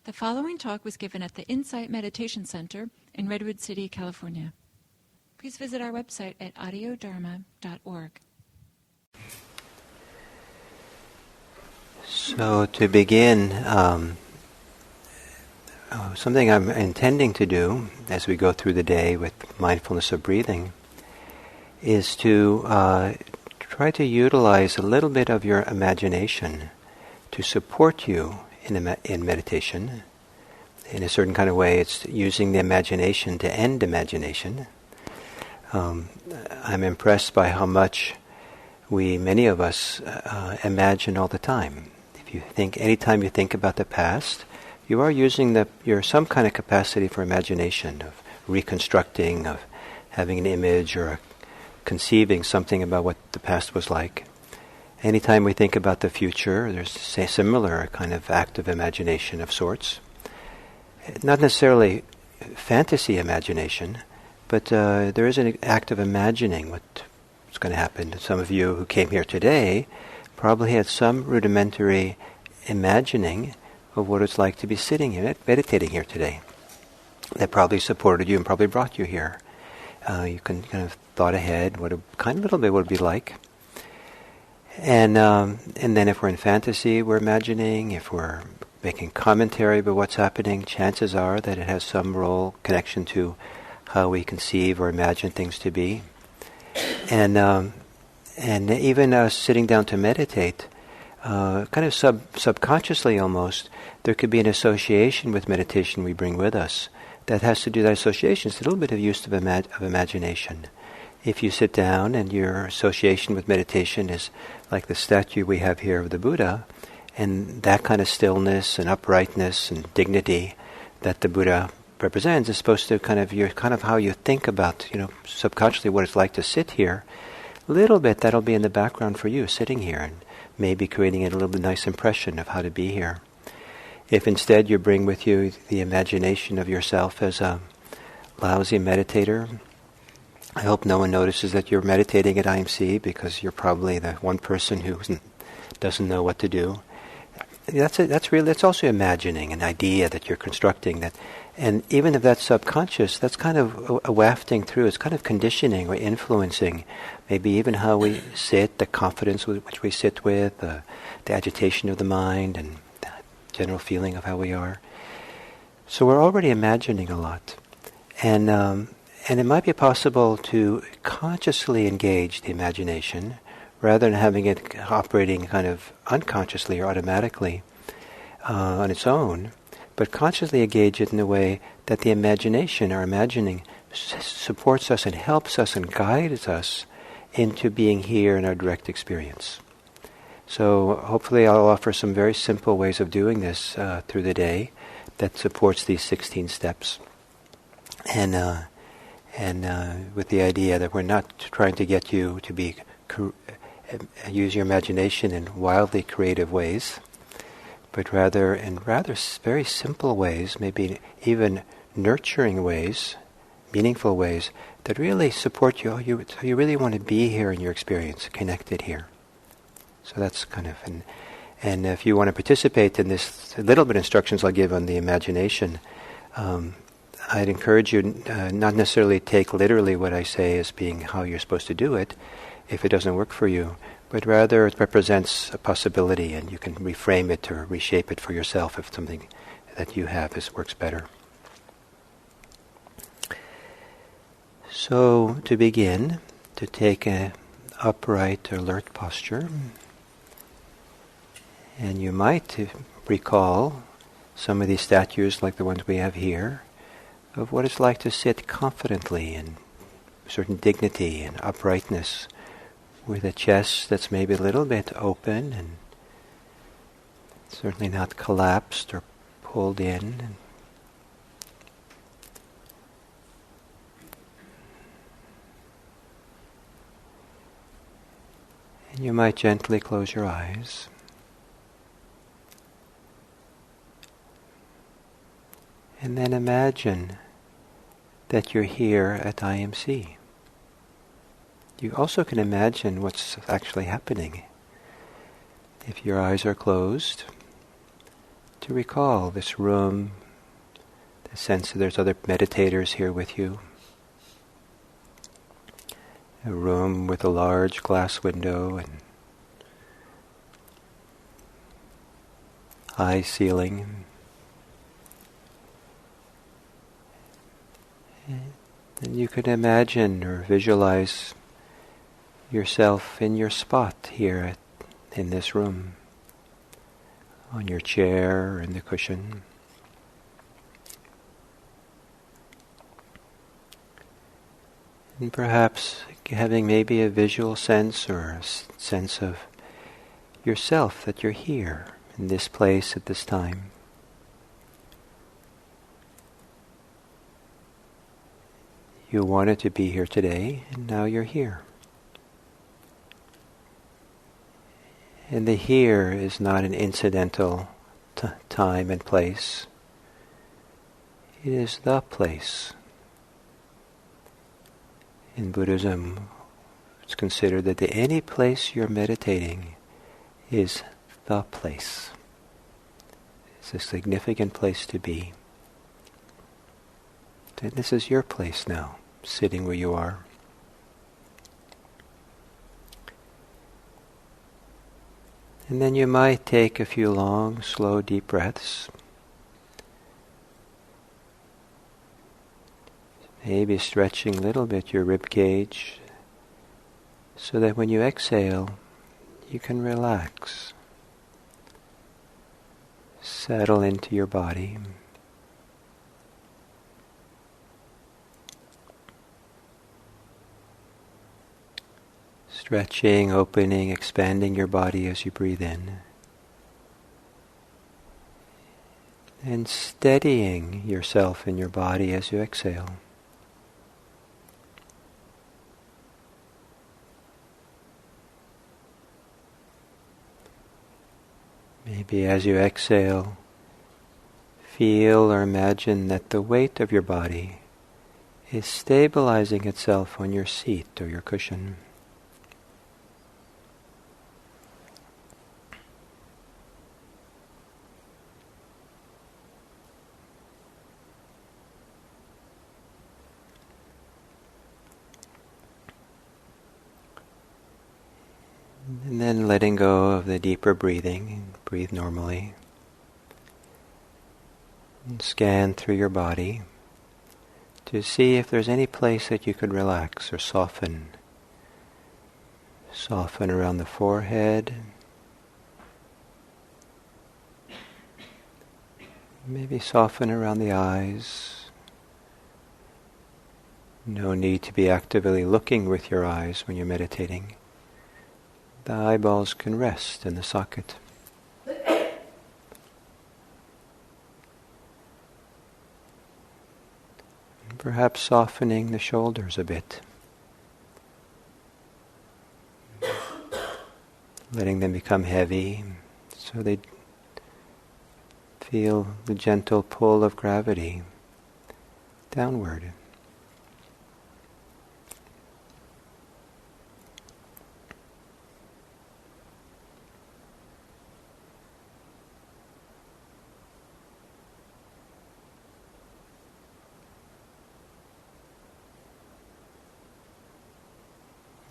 The following talk was given at the Insight Meditation Center in Redwood City, California. Please visit our website at audiodharma.org. So to begin, something I'm intending to do as we go through the day with mindfulness of breathing is to try to utilize a little bit of your imagination to support you in meditation. In a certain kind of way, it's using the imagination to end imagination. I'm impressed by how much many of us, imagine all the time. If you think, anytime you think about the past, you are using some kind of capacity for imagination, of reconstructing, of having an image or conceiving something about what the past was like. Anytime we think about the future, there's a similar kind of act of imagination of sorts. Not necessarily fantasy imagination, but there is an act of imagining what's going to happen. Some of you who came here today probably had some rudimentary imagining of what it's like to be sitting here, meditating here today. That probably supported you and probably brought you here. You can kind of thought ahead what a little bit would be like. And then if we're in fantasy, we're imagining. If we're making commentary about what's happening, chances are that it has some connection to how we conceive or imagine things to be. And even sitting down to meditate, kind of subconsciously almost, there could be an association with meditation we bring with us that has to do, that association is a little bit of use of imagination. If you sit down and your association with meditation is like the statue we have here of the Buddha, and that kind of stillness and uprightness and dignity that the Buddha represents is supposed to kind of how you think about, subconsciously what it's like to sit here. A little bit that'll be in the background for you sitting here and maybe creating a little bit nice impression of how to be here. If instead you bring with you the imagination of yourself as a lousy meditator, I hope no one notices that you're meditating at IMC because you're probably the one person who doesn't know what to do. That's also imagining an idea that you're constructing. And even if that's subconscious, that's kind of a wafting through. It's kind of conditioning or influencing maybe even how we sit, the confidence with which we sit with, the agitation of the mind, and the general feeling of how we are. So we're already imagining a lot. And it might be possible to consciously engage the imagination rather than having it operating kind of unconsciously or automatically on its own, but consciously engage it in a way that the imagination, our imagining, supports us and helps us and guides us into being here in our direct experience. So hopefully I'll offer some very simple ways of doing this through the day that supports these 16 steps. And with the idea that we're not trying to get you to use your imagination in wildly creative ways, but rather in very simple ways, maybe even nurturing ways, meaningful ways, that really support you. You really want to be here in your experience, connected here. So that's kind of, and if you want to participate in this, a little bit of instructions I'll give on the imagination. I'd encourage you not necessarily take literally what I say as being how you're supposed to do it if it doesn't work for you, but rather it represents a possibility and you can reframe it or reshape it for yourself if something that you have works better. So to begin, to take an upright, alert posture, and you might recall some of these statues like the ones we have here, of what it's like to sit confidently in certain dignity and uprightness with a chest that's maybe a little bit open and certainly not collapsed or pulled in. And you might gently close your eyes. And then imagine that you're here at IMC. You also can imagine what's actually happening. If your eyes are closed, to recall this room, the sense that there's other meditators here with you. A room with a large glass window and high ceiling. And you could imagine or visualize yourself in your spot here in this room, on your chair or in the cushion. And perhaps having maybe a visual sense or a sense of yourself that you're here in this place at this time. You wanted to be here today, and now you're here. And the here is not an incidental time and place. It is the place. In Buddhism, it's considered that any place you're meditating is the place. It's a significant place to be. And this is your place now, sitting where you are. And then you might take a few long, slow, deep breaths. Maybe stretching a little bit your rib cage so that when you exhale, you can relax. Settle into your body. Stretching, opening, expanding your body as you breathe in. And steadying yourself in your body as you exhale. Maybe as you exhale, feel or imagine that the weight of your body is stabilizing itself on your seat or your cushion. And then letting go of the deeper breathing, breathe normally. And scan through your body to see if there's any place that you could relax or soften. Soften around the forehead. Maybe soften around the eyes. No need to be actively looking with your eyes when you're meditating. The eyeballs can rest in the socket. And perhaps softening the shoulders a bit. Letting them become heavy so they feel the gentle pull of gravity downward.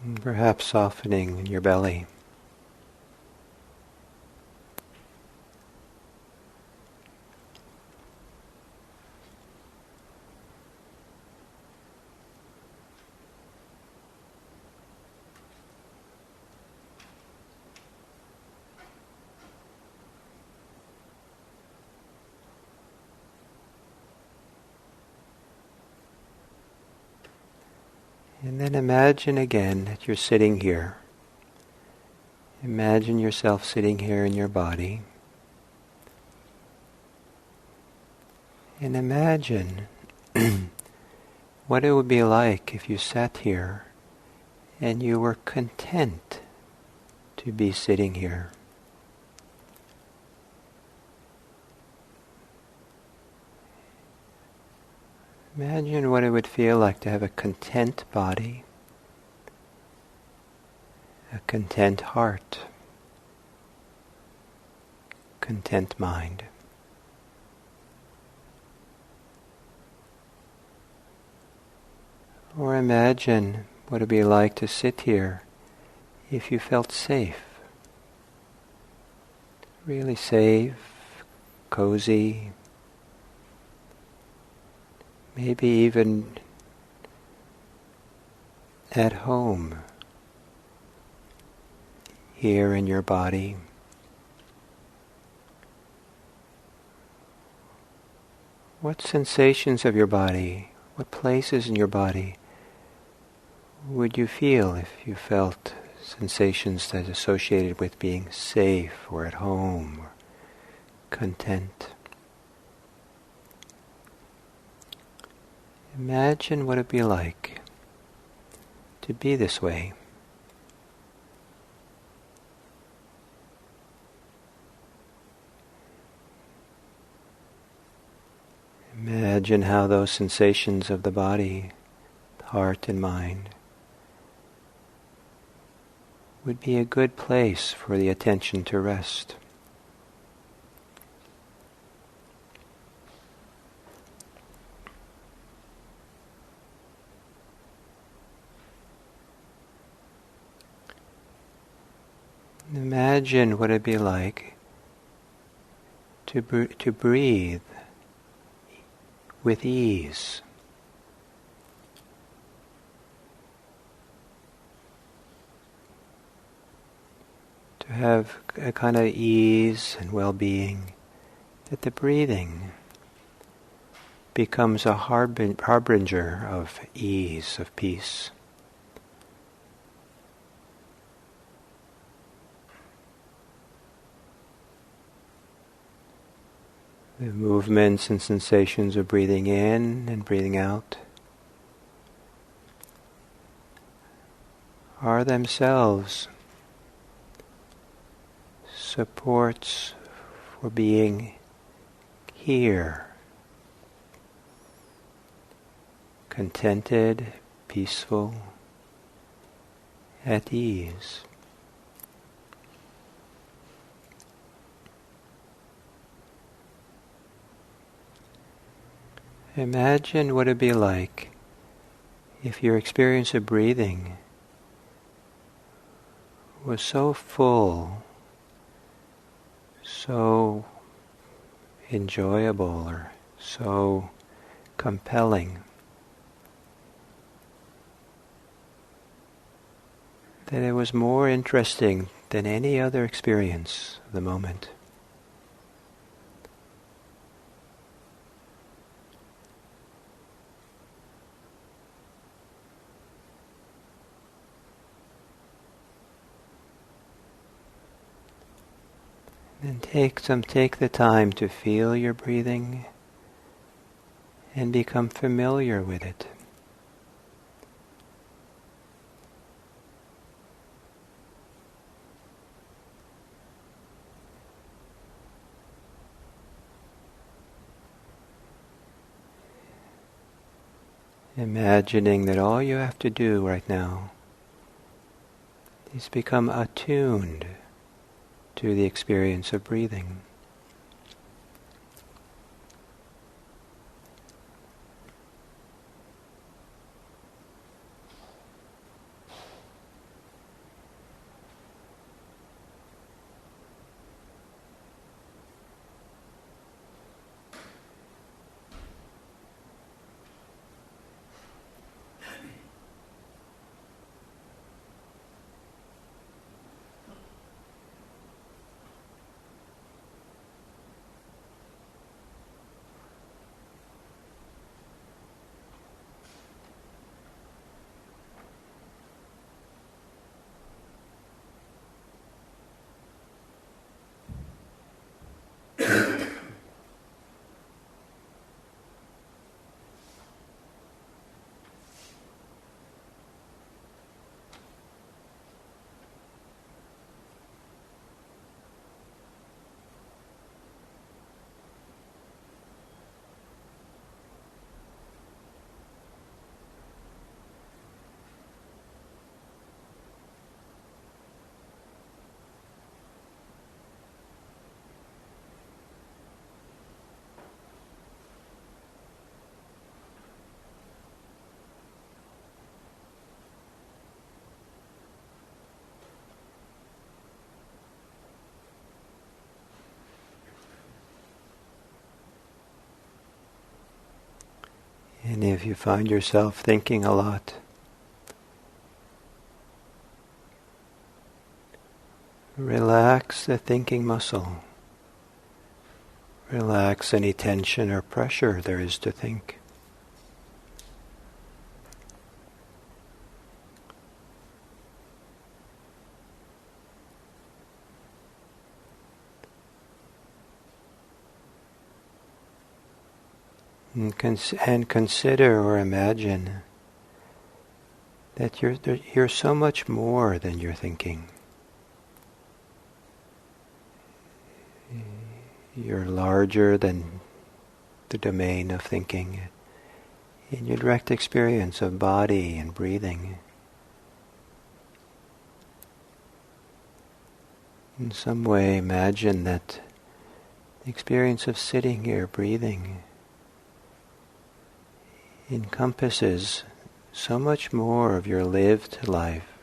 And perhaps softening in your belly. And then imagine again that you're sitting here. Imagine yourself sitting here in your body. And imagine what it would be like if you sat here and you were content to be sitting here. Imagine what it would feel like to have a content body, a content heart, content mind. Or imagine what it would be like to sit here if you felt safe. Really safe, cozy, maybe even at home here in your body. What sensations of your body, what places in your body would you feel if you felt sensations that associated with being safe or at home or content? Imagine what it'd be like to be this way. Imagine how those sensations of the body, heart and mind, would be a good place for the attention to rest. Imagine what it'd be like to breathe with ease. To have a kind of ease and well-being, that the breathing becomes a harbinger of ease, of peace. The movements and sensations of breathing in and breathing out are themselves supports for being here, contented, peaceful, at ease. Imagine what it'd be like if your experience of breathing was so full, so enjoyable, or so compelling, that it was more interesting than any other experience of the moment. And take the time to feel your breathing and become familiar with it. Imagining that all you have to do right now is become attuned to the experience of breathing. And if you find yourself thinking a lot, relax the thinking muscle. Relax any tension or pressure there is to think. And consider or imagine that you're so much more than your thinking. You're larger than the domain of thinking in your direct experience of body and breathing. In some way, imagine that the experience of sitting here, breathing, encompasses so much more of your lived life,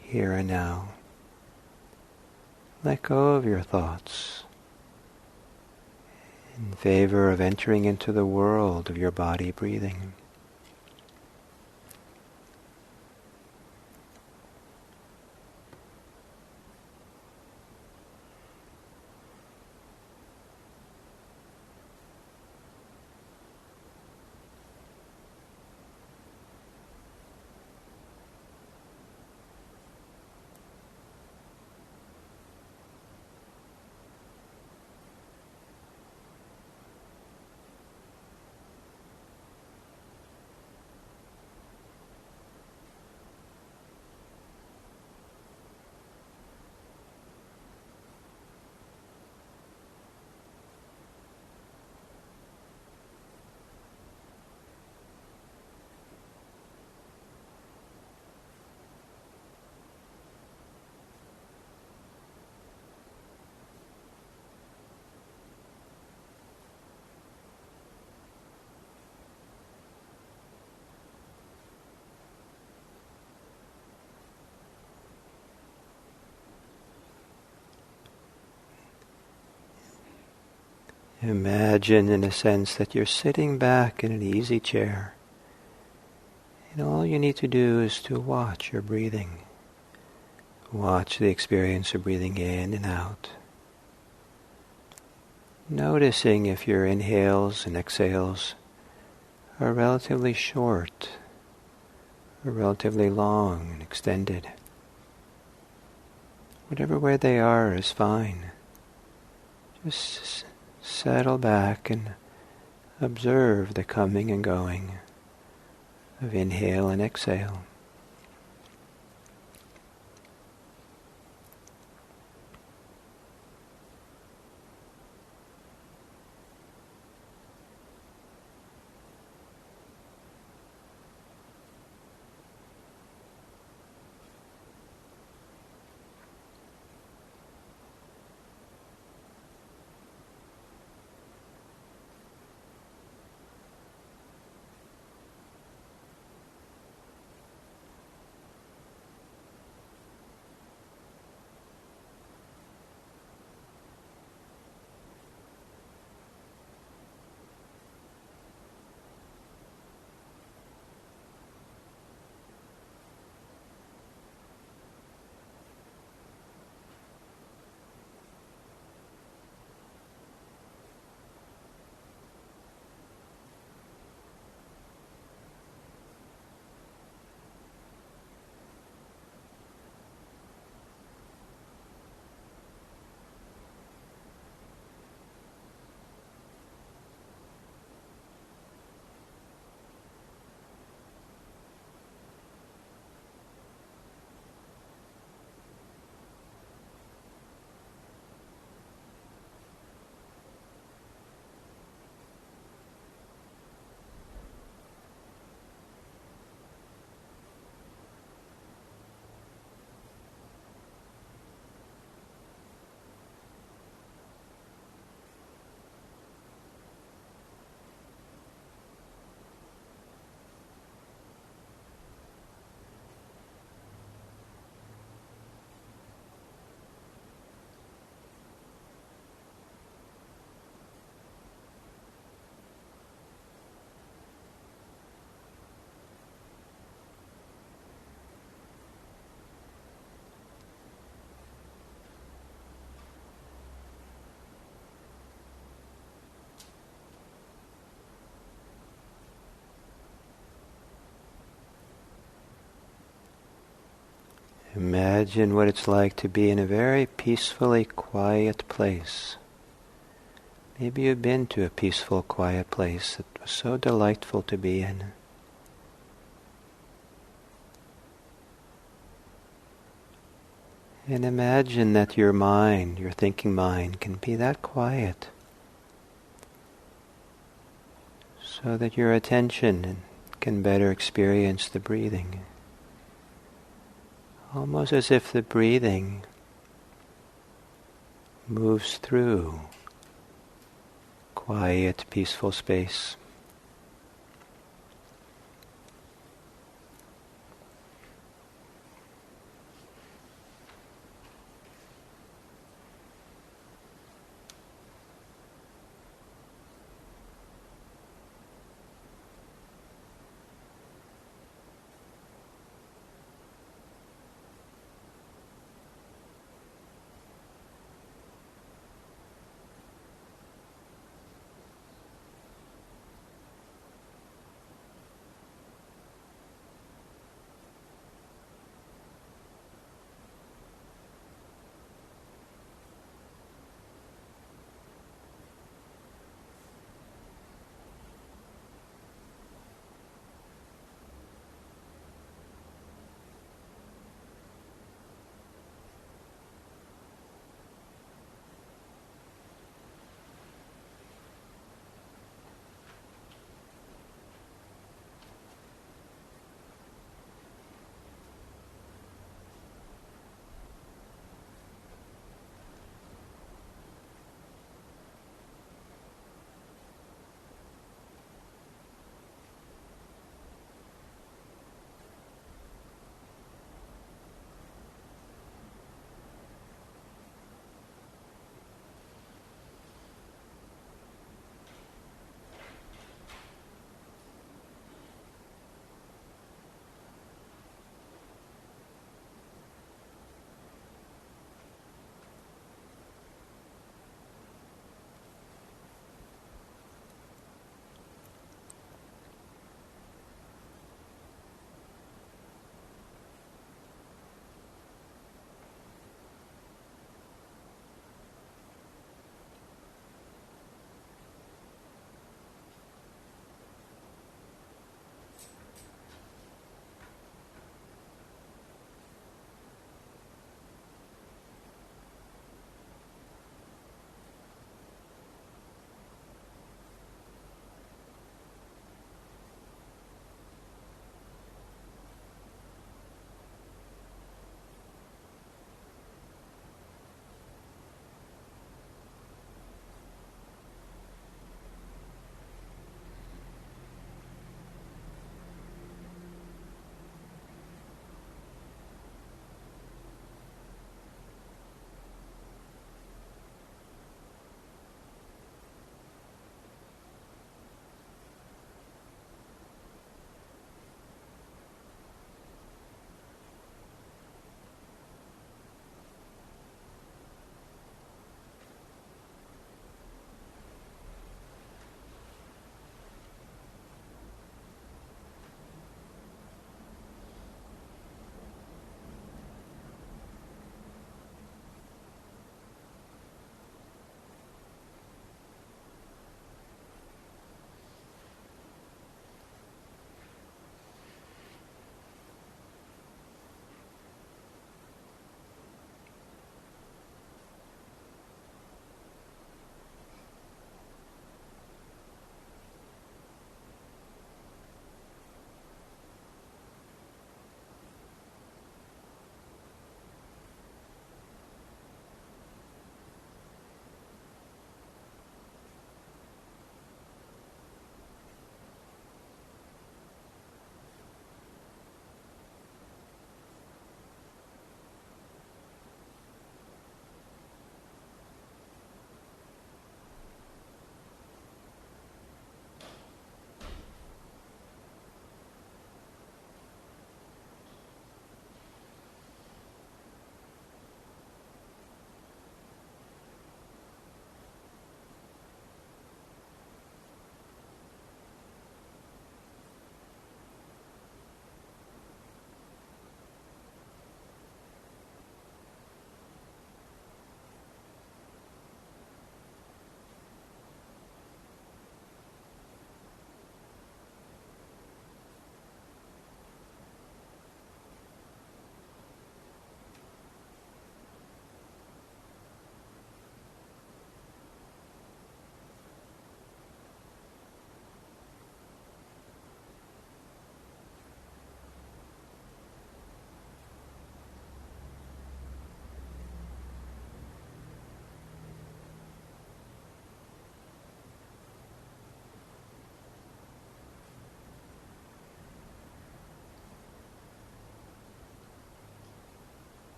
here and now. Let go of your thoughts in favor of entering into the world of your body breathing. Imagine, in a sense, that you're sitting back in an easy chair, and all you need to do is to watch your breathing. Watch the experience of breathing in and out. Noticing if your inhales and exhales are relatively short, or relatively long and extended. Whatever way they are is fine. Just settle back and observe the coming and going of inhale and exhale. Imagine what it's like to be in a very peacefully quiet place. Maybe you've been to a peaceful, quiet place that was so delightful to be in. And imagine that your mind, your thinking mind, can be that quiet, so that your attention can better experience the breathing. Almost as if the breathing moves through quiet, peaceful space.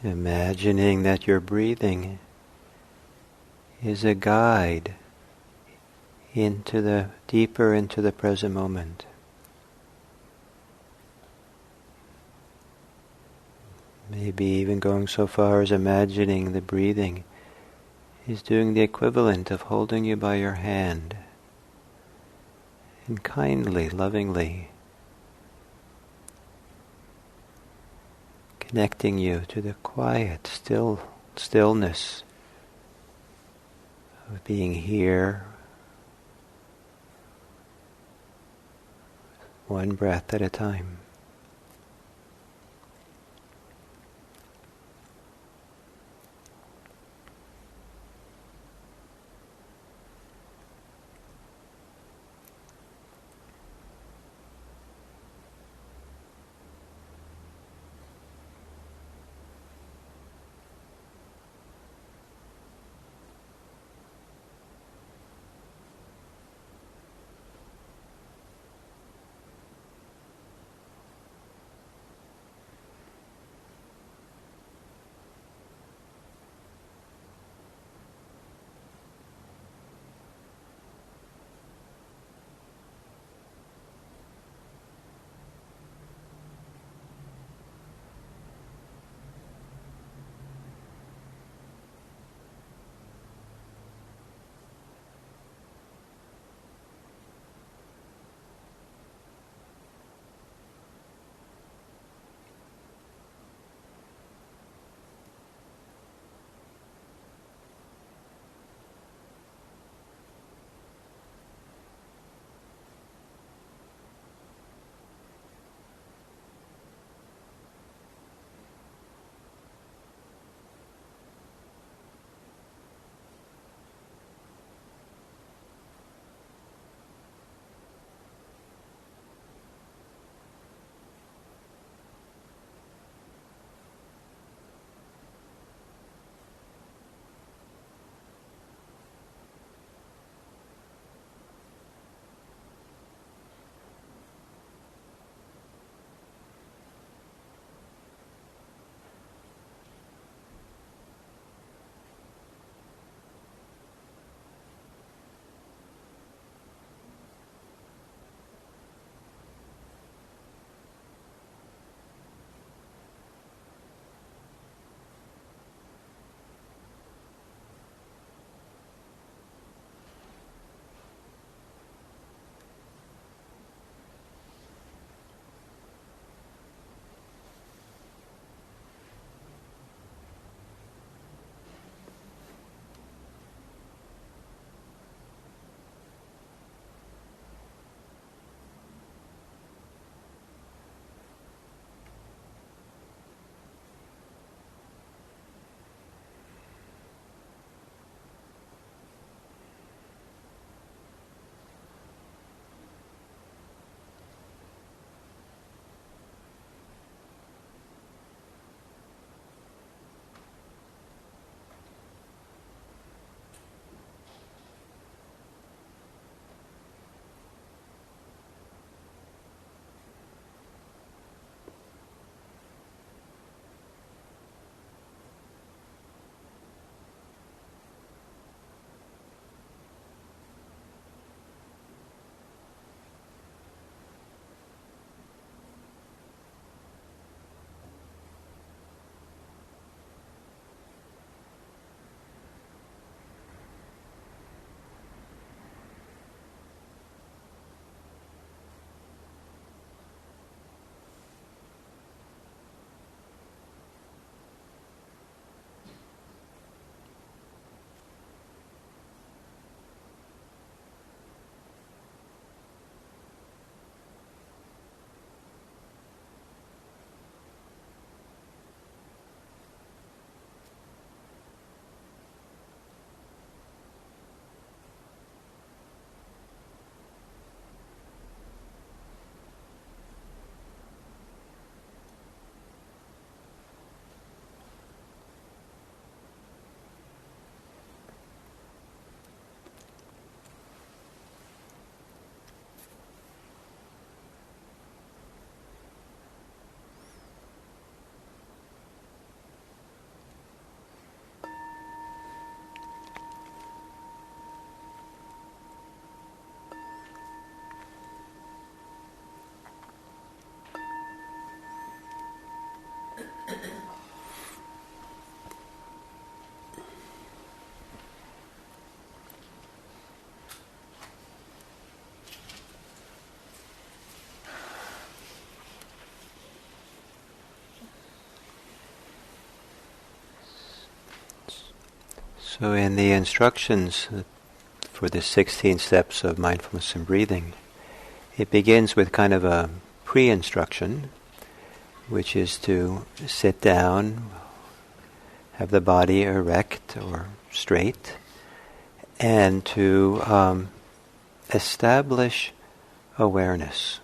Imagining that your breathing is a guide deeper into the present moment. Maybe even going so far as imagining the breathing is doing the equivalent of holding you by your hand and kindly, lovingly connecting you to the quiet, stillness of being here, one breath at a time. So in the instructions for the 16 steps of mindfulness and breathing, it begins with kind of a pre-instruction, which is to sit down, have the body erect or straight, and to establish awareness.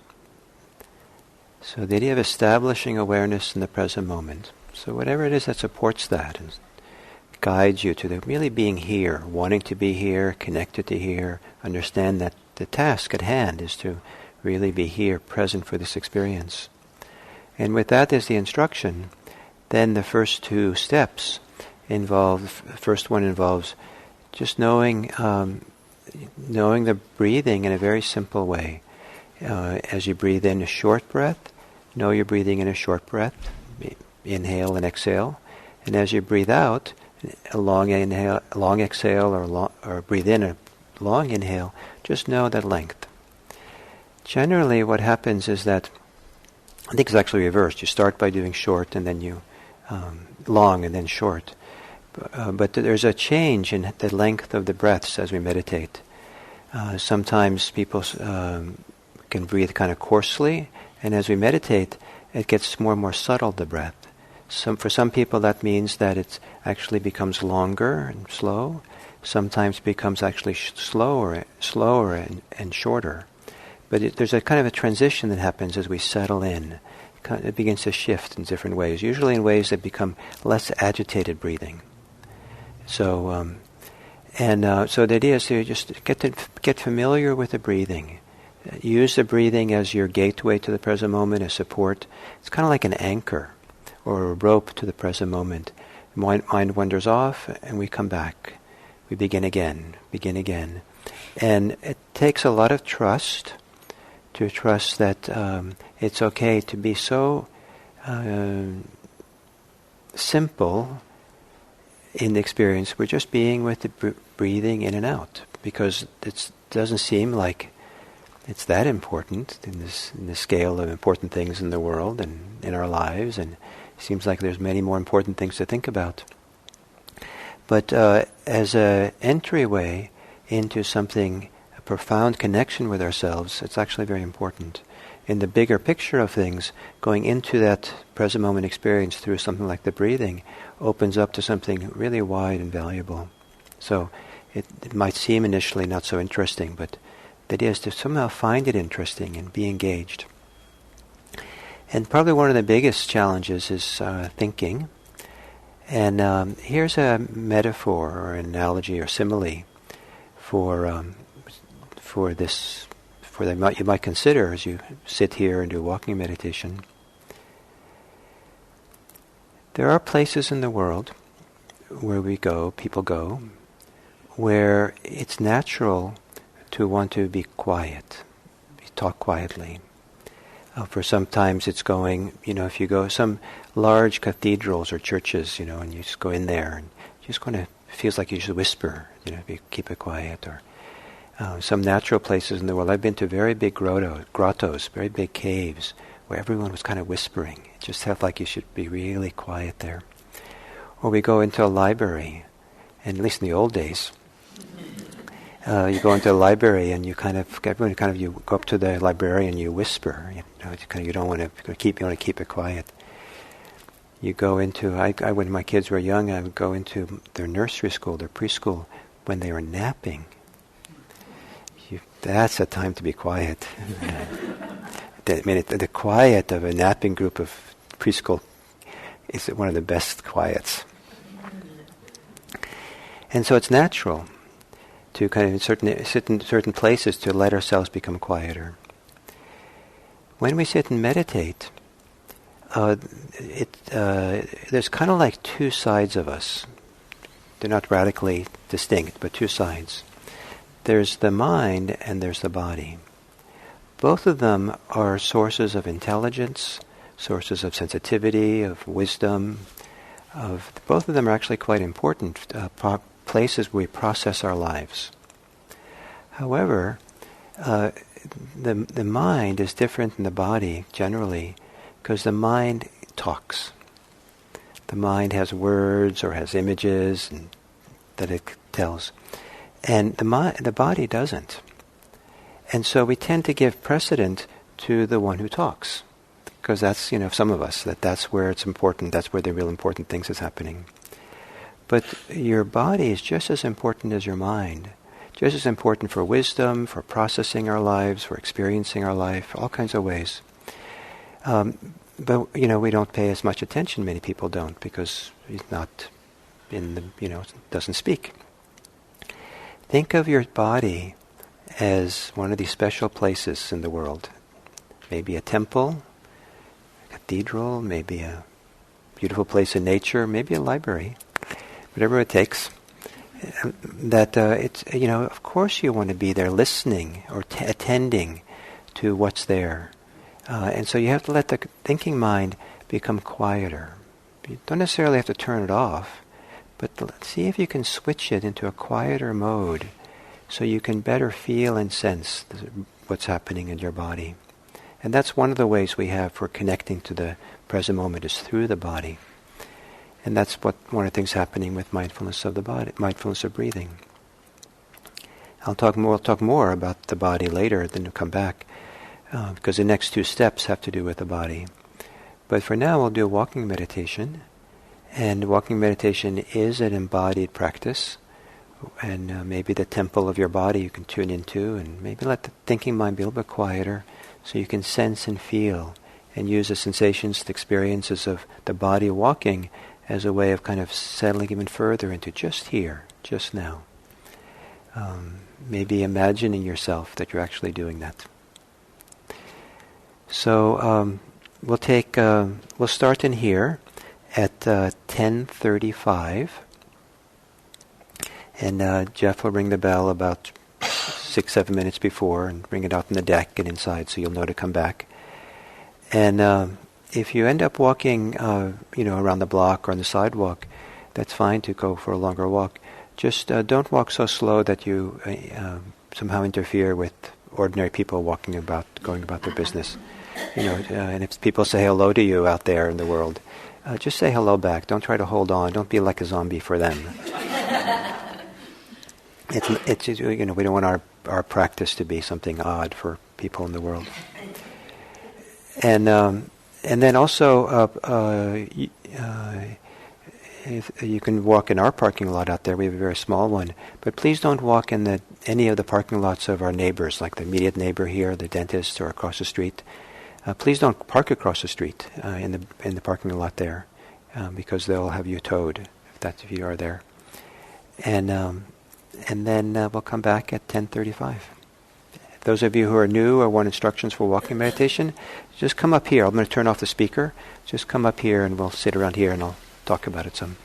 So the idea of establishing awareness in the present moment. So whatever it is that supports that and guides you to the really being here, wanting to be here, connected to here, understand that the task at hand is to really be here, present for this experience. And with that as the instruction, then the first two steps involve, the first one involves just knowing the breathing in a very simple way. As you breathe in a short breath, know you're breathing in a short breath, inhale and exhale. And as you breathe out, a long inhale, a long exhale, or breathe in a long inhale, just know that length. Generally what happens is that, I think it's actually reversed. You start by doing short and then you long and then short. But there's a change in the length of the breaths as we meditate. Sometimes people can breathe kind of coarsely, and as we meditate, it gets more and more subtle, the breath. For some people that means that it actually becomes longer and slow. Sometimes becomes actually slower and shorter. But there's a kind of a transition that happens as we settle in. It begins to shift in different ways, usually in ways that become less agitated breathing. So, so the idea is to just get familiar with the breathing. Use the breathing as your gateway to the present moment, as support. It's kind of like an anchor or a rope to the present moment. Mind wanders off, and we come back. We begin again. And it takes a lot of trust to trust that it's okay to be so simple in the experience. We're just being with the breathing in and out, because it doesn't seem like it's that important in the scale of important things in the world and in our lives, and it seems like there's many more important things to think about. But as an entryway into something, a profound connection with ourselves, it's actually very important. In the bigger picture of things, going into that present moment experience through something like the breathing opens up to something really wide and valuable. So it might seem initially not so interesting, but the idea is to somehow find it interesting and be engaged. And probably one of the biggest challenges is thinking. And here's a metaphor or an analogy or simile for this, you might consider as you sit here and do walking meditation. There are places in the world where people go, where it's natural to want to be quiet, talk quietly. For sometimes it's going, if you go some large cathedrals or churches, and you just go in there and you just kind of feels like you should whisper, if you keep it quiet. Or some natural places in the world. I've been to very big grottos, very big caves, where everyone was kind of whispering. It just felt like you should be really quiet there. Or we go into a library, and at least in the old days, you go into a library and you you go up to the librarian and you whisper. You don't want to keep it quiet. You go into when my kids were young, I would go into their nursery school, their preschool, when they were napping. That's a time to be quiet. The quiet of a napping group of preschool is one of the best quiets. And so it's natural to kind of sit in certain places to let ourselves become quieter. When we sit and meditate, there's kind of like two sides of us. They're not radically distinct, but two sides. There's the mind and there's the body. Both of them are sources of intelligence, sources of sensitivity, of wisdom. Both of them are actually quite important places where we process our lives. However, the mind is different than the body generally, because the mind talks. The mind has words or has images and that it tells. And the body doesn't. And so we tend to give precedent to the one who talks. Because that's, some of us, that's where it's important, that's where the real important things is happening. But your body is just as important as your mind. Just as important for wisdom, for processing our lives, for experiencing our life, all kinds of ways. But, we don't pay as much attention, many people don't, because he's not doesn't speak. Think of your body as one of these special places in the world. Maybe a temple, a cathedral, maybe a beautiful place in nature, maybe a library, whatever it takes. That it's, of course you want to be there listening or attending to what's there. And so you have to let the thinking mind become quieter. You don't necessarily have to turn it off, but see if you can switch it into a quieter mode so you can better feel and sense what's happening in your body. And that's one of the ways we have for connecting to the present moment is through the body. And that's one of the things happening with mindfulness of the body, mindfulness of breathing. We'll talk more about the body later, then we'll come back, because the next two steps have to do with the body. But for now, we'll do a walking meditation. And walking meditation is an embodied practice. And maybe the temple of your body you can tune into, and maybe let the thinking mind be a little bit quieter so you can sense and feel and use the sensations, the experiences of the body walking as a way of kind of settling even further into just here, just now. Maybe imagining yourself that you're actually doing that. So we'll start in here at 10:35. And Jeff will ring the bell about 6-7 minutes before and ring it out on the deck and inside, so you'll know to come back. And if you end up walking, around the block or on the sidewalk, that's fine to go for a longer walk. Just don't walk so slow that you somehow interfere with ordinary people going about their business. And if people say hello to you out there in the world, just say hello back. Don't try to hold on. Don't be like a zombie for them. It's we don't want our practice to be something odd for people in the world. And then also if you can walk in our parking lot out there. We have a very small one, but please don't walk in any of the parking lots of our neighbors, like the immediate neighbor here, the dentist, or across the street. Please don't park across the street in the parking lot there, because they'll have you towed if you are there. And then we'll come back at 10:35. Those of you who are new or want instructions for walking meditation, just come up here. I'm going to turn off the speaker. Just come up here and we'll sit around here and I'll talk about it some.